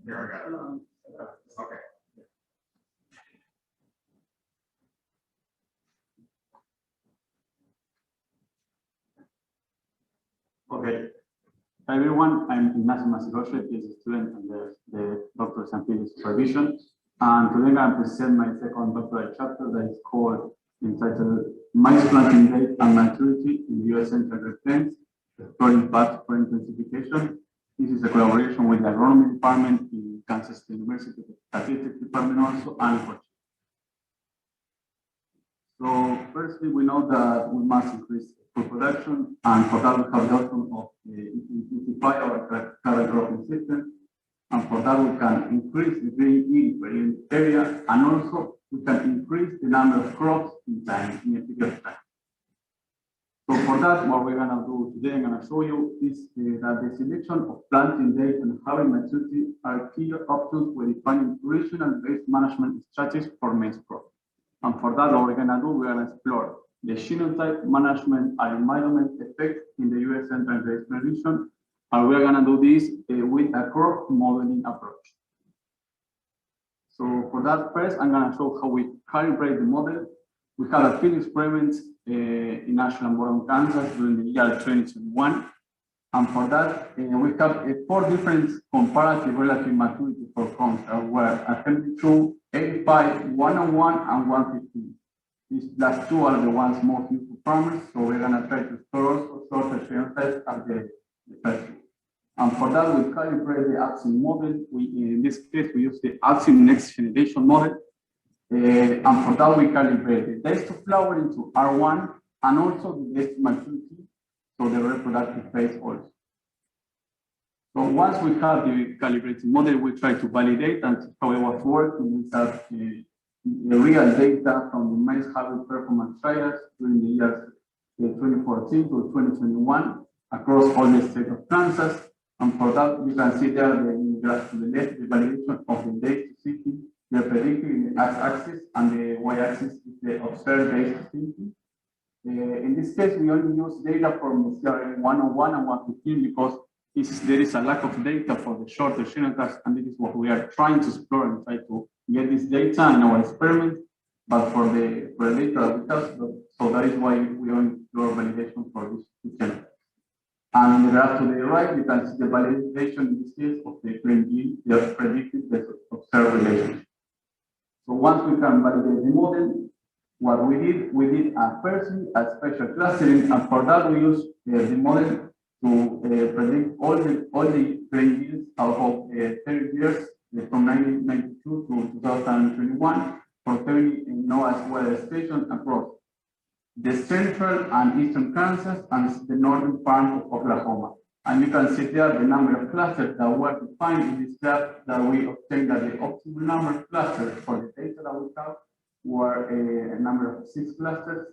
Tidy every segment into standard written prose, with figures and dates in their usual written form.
Here, I got it. Okay. Okay. Hi everyone, I'm Ignacio Massigoge, PhD student under the Doctorate and PhD supervision. And today I'm going to present my second doctoral chapter that is called, entitled Maize Planting Date and Maturity in the US Central Great Plains, Exploring Paths for Intensification. This is a collaboration with the Agronomy Department in Kansas State University, the Statistics Department also, and Portugal. So firstly, we know that we must increase food production, and for that we have the option of intensify our current cropping system, and for that we can increase the grain yield per unit area, and also we can increase the number of crops in time, in a period of time. So for that, what we're going to do today, I'm going to show you is that the selection of planting date and harvest maturity are key options for defining regional-based management strategies for maize crops. And for that, what we're going to do, we're going to explore the genotype management and environment effect in the US Central Great Plains region. And we're going to do this with a crop modeling approach. So for that, first, I'm going to show how we calibrate the model. We have a field experiments in Ashland, Kansas during the year 2021. And for that, we have 4 different comparative relative maturity for crops that were attempted through 85, 101, and 115. These last 2 are the ones most used for farmers, so we're going to try to store also shorter genotypes as the first two. And for that, we calibrate the axim model. In this case, we use the axim next generation model. And for that, we calibrate the days to flower into R1 and also the days to maturity, so the reproductive phase also. So once we have the calibrated model, we try to validate and see how it was working. We have the real data from the maize harvest performance trials during the years 2014 to 2021 across all the state of Kansas. And for that, you can see there the graph to the left, the validation of the days to city. They're predicted in the x-axis, and the y-axis is the observed days to city. In this case, we only use data from the CRN 101 and 115 because there is a lack of data for the shorter genotypes, and this is what we are trying to explore and try to get this data in our experiment. But for the data we have, so that is why we only explore validation for these genotypes. And in the graph to the right, you can see the validation in this case of the grain yield, the predicted the observed relationship. So once we can validate the model, what we did firstly a special clustering, and for that we use the model to predict all the grain yields out of 30 years from 1992 to 2021 for 30 NOAA's weather stations across the central and eastern Kansas and the northern part of Oklahoma. And you can see there the number of clusters that were defined in this graph that we obtained that the optimal number of clusters for the data that we have were a number of 6 clusters.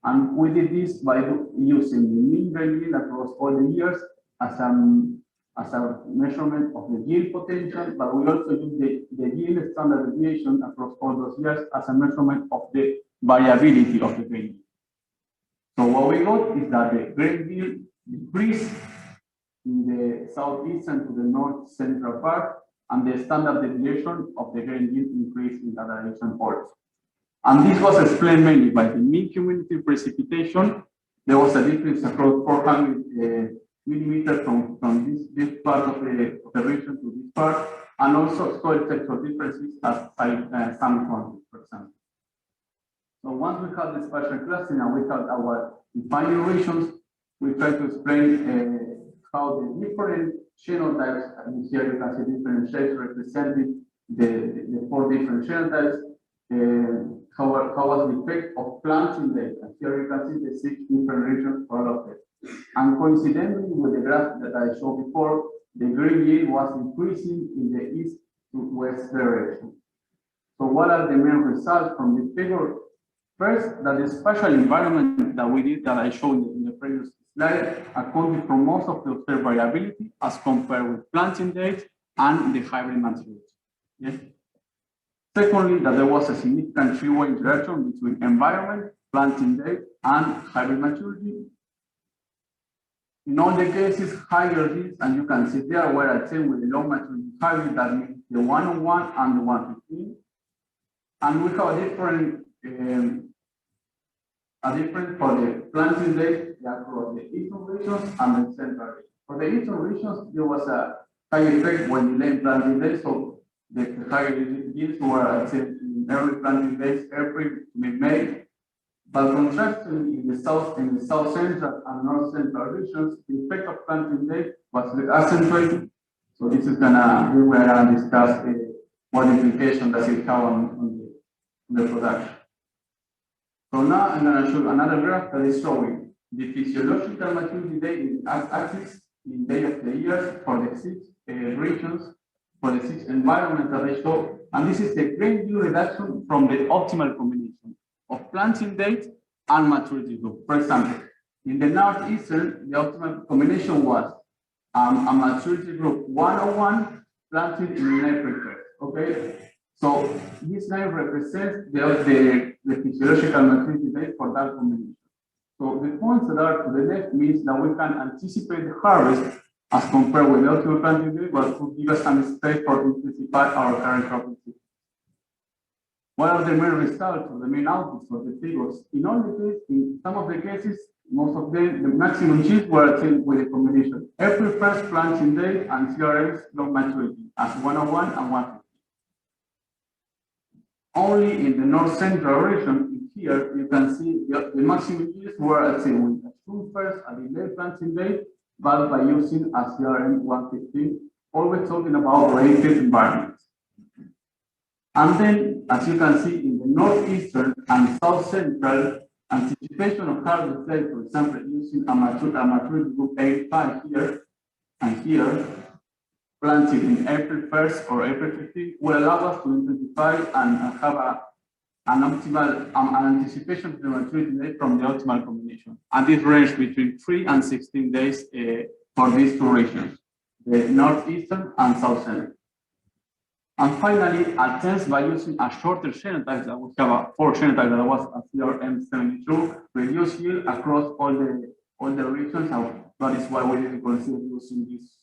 And we did this by using the mean grain yield across all the years as a measurement of the yield potential, but we also use the yield standard deviation across all those years as a measurement of the variability of the grain yield. So what we got is that the grain yield decreased in the southeastern to the north central part, and the standard deviation of the grain yield increased in that direction also. And this was explained mainly by the mean cumulative precipitation. There was a difference across 400 millimeters from this part of the region to this part, and also soil texture differences as some counties, for example. So once we have the spatial clustering and we have our defining regions, we try to explain how the different genotypes, and here you can see different shapes representing the 4 different genotypes, how was the effect of planting data. Here you can see the 6 different regions for all of it. And coincidentally with the graph that I showed before, the grain yield was increasing in the east to west direction. So what are the main results from this figure? First, that the spatial environment that we did, that I showed in the previous slide, accounted for most of the observed variability as compared with planting date and the hybrid maturity. Yes. Secondly, that there was a significant three-way interaction between environment, planting date, and hybrid maturity. In all the cases, higher yields, and you can see there were attained with the low maturity hybrid, that means the 101 and the 115. And we have a different for the planting date across the eastern regions and the central region. For the eastern regions, there was a high effect when you late planting days, so the higher yields were attained in early planting days, April, May. But contrasting in the south central and north central regions, the effect of planting date was accentuated. So this is we're gonna discuss what implication does it have on the production. So now I'm gonna show another graph that is showing the physiological maturity date in axis in day of the year for the 6 regions, for the 6 environments that I show, and this is the grain yield reduction from the optimal combination of planting date and maturity group. For example, in the northeastern, the optimal combination was a maturity group 101 planted in April 1st. Okay, so this line represents the physiological maturity date for that combination. So the points that are to the left means that we can anticipate the harvest as compared with the optimal planting date, but to give us some space for intensify our current cropping season. What are the main results or the main outputs of the figures? In all the cases, in some of the cases, most of them, the maximum yields were attained with a combination April 1st planting date and CRM's low maturity as 101 and 150. Only in the north central region, here you can see the maximum yields were attained with a June 1st and the late planting date, but by using a CRM 115, always talking about rated environments. And then, as you can see, in the northeastern and south central, anticipation of harvest date, for example, using a maturity group 85 here and here, planted in April 1st or April 15th, will allow us to intensify and have an optimal anticipation of the maturity date from the optimal combination. And this range between 3 and 16 days for these two regions, the northeastern and south central. And finally, attempts by using a shorter genotype that we have a 4 genotype that was a CRM72, reduce yield across all the regions. And that is why we didn't consider using this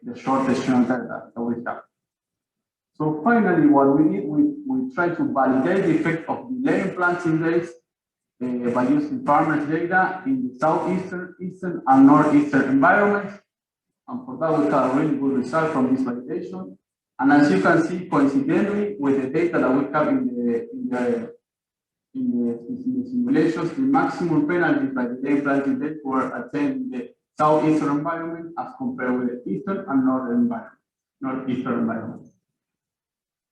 the shortest genotype that we have. So finally, what we did, we try to validate the effect of delaying planting days by using farmers' data in the southeastern, eastern, and northeastern environments. And for that, we have a really good result from this validation. And as you can see, coincidentally with the data that we have in the simulations, the maximum penalties by the day planting date were attained in the southeastern environment as compared with the eastern and northeastern environment.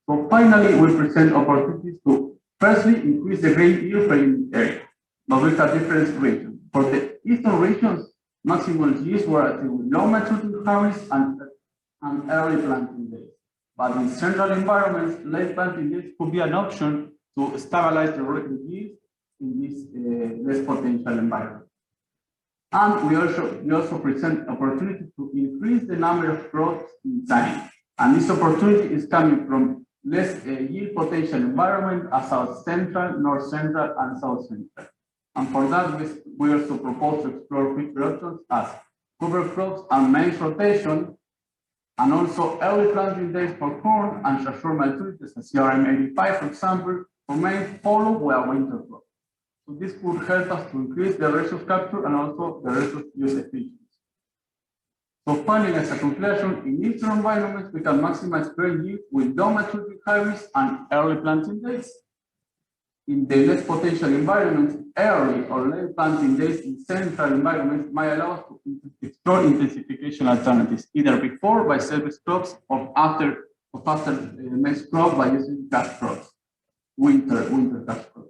So finally, we present opportunities to firstly increase the grain yield per unit area, but we have different regions. For the eastern regions, maximum yields were attained with low maturity harvest and early planting days. But in central environments, late planting days could be an option to stabilize the yield in this less potential environment. And we also present opportunity to increase the number of crops in time. And this opportunity is coming from less yield potential environment as South Central, North Central, and South Central. And for that, we also propose to explore future options as cover crops and maize rotation, and also early planting days for corn and short maturities, as CRM85, for example, for maize, followed by a winter crop. So this could help us to increase the resource capture and also the resource use efficiency. So finally, as a conclusion, in eastern environments, we can maximize grain yield with low maturity harvest and early planting days. In the less potential environments, early or late planting days in central environments might allow us to explore intensification alternatives, either before by service crops or after maize crop by using cash crops, winter cash crops.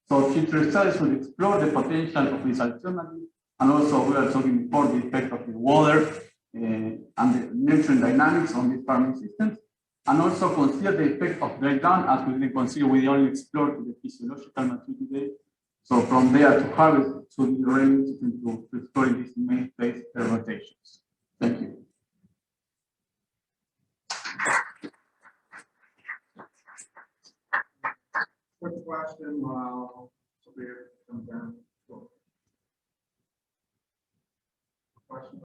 So future studies will explore the potential of these alternatives, and also we are talking before the effect of the water and the nutrient dynamics on these farming systems, and also consider the effect of breakdown, as we didn't consider, we only explored the physiological maturity date. So from there to harvest to the rain to explore these main phase rotations. Thank you. Quick question while Sophia comes down. Question.